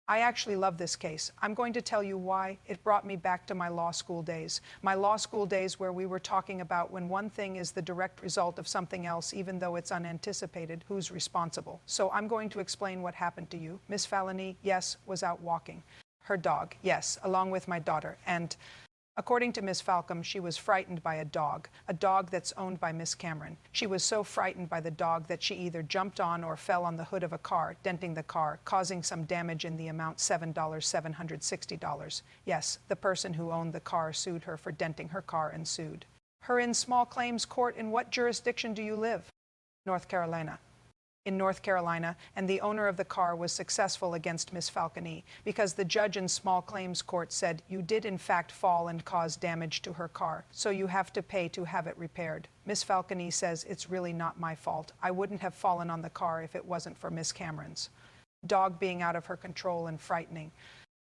I actually love this case. I'm going to tell you why. It brought me back to my law school days. My law school days where we were talking about when one thing is the direct result of something else, even though it's unanticipated, who's responsible. So I'm going to explain what happened to you. Miss Falani, yes, was out walking. Her dog, yes, along with my daughter. And according to Miss Falcom, she was frightened by a dog that's owned by Miss Cameron. She was so frightened by the dog that she either jumped on or fell on the hood of a car, denting the car, causing some damage in the amount $760. Yes, the person who owned the car sued her for denting her car and sued her in small claims court. In what jurisdiction do you live? North Carolina. In North Carolina, and the owner of the car was successful against Miss Falconi because the judge in small claims court said you did in fact fall and cause damage to her car, so you have to pay to have it repaired. Miss Falconi says it's really not my fault. I wouldn't have fallen on the car if it wasn't for Miss Cameron's dog being out of her control and frightening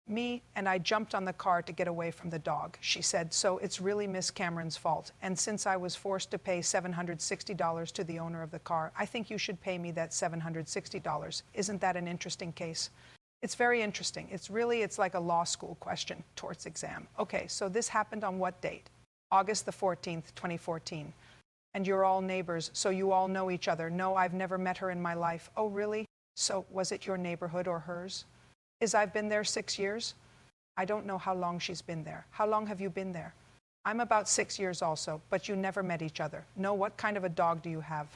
me, and I jumped on the car to get away from the dog. She said, so it's really Miss Cameron's fault. And since I was forced to pay $760 to the owner of the car, I think you should pay me that $760. Isn't that an interesting case? It's very interesting. It's like a law school question, torts exam. Okay, so this happened on what date? August the 14th, 2014. And you're all neighbors, so you all know each other. No, I've never met her in my life. Oh, really? So was it your neighborhood or hers? I've been there 6 years. I don't know how long she's been there. How long have you been there? I'm about 6 years also, but you never met each other. No, what kind of a dog do you have?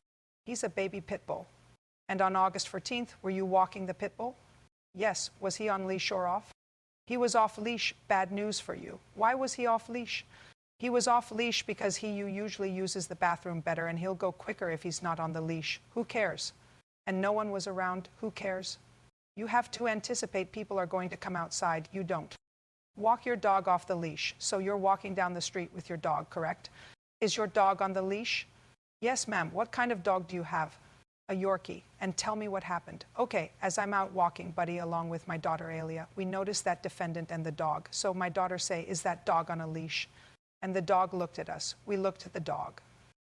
He's a baby pitbull. And on August 14th, were you walking the pitbull? Yes. Was he on leash or off? He was off leash. Bad news for you. Why was he off leash? He was off leash because he usually uses the bathroom better and he'll go quicker if he's not on the leash. Who cares? And no one was around. Who cares? You have to anticipate people are going to come outside. You don't. Walk your dog off the leash. So you're walking down the street with your dog, correct? Is your dog on the leash? Yes, ma'am. What kind of dog do you have? A Yorkie. And tell me what happened. Okay, as I'm out walking, Buddy, along with my daughter, Alia, we noticed that defendant and the dog. So my daughter say, is that dog on a leash? And the dog looked at us. We looked at the dog.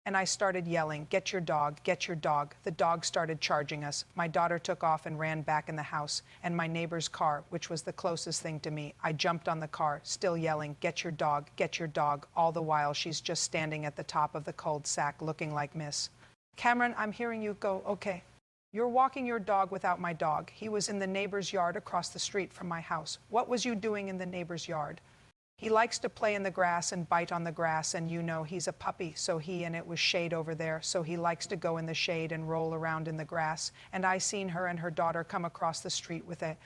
And I started yelling, get your dog, get your dog. The dog started charging us. My daughter took off and ran back in the house, and my neighbor's car, which was the closest thing to me, I jumped on the car, still yelling, get your dog, all the while she's just standing at the top of the cul-de-sac looking like Miss Cameron. I'm hearing you go, okay. You're walking your dog without my dog. He was in the neighbor's yard across the street from my house. What was you doing in the neighbor's yard? He likes to play in the grass and bite on the grass, and you know he's a puppy, so and it was shade over there, so he likes to go in the shade and roll around in the grass. And I seen her and her daughter come across the street with a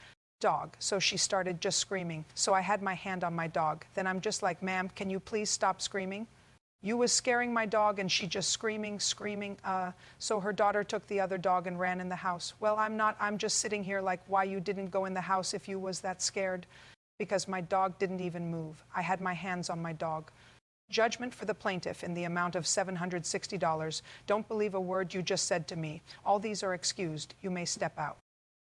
dog, so she started just screaming. So I had my hand on my dog. Then I'm just like, ma'am, can you please stop screaming? You was scaring my dog, and she just screaming. So her daughter took the other dog and ran in the house. Well, I'm just sitting here like, why you didn't go in the house if you was that scared? Because my dog didn't even move. I had my hands on my dog. Judgment for the plaintiff in the amount of $760. Don't believe a word you just said to me. All these are excused. You may step out.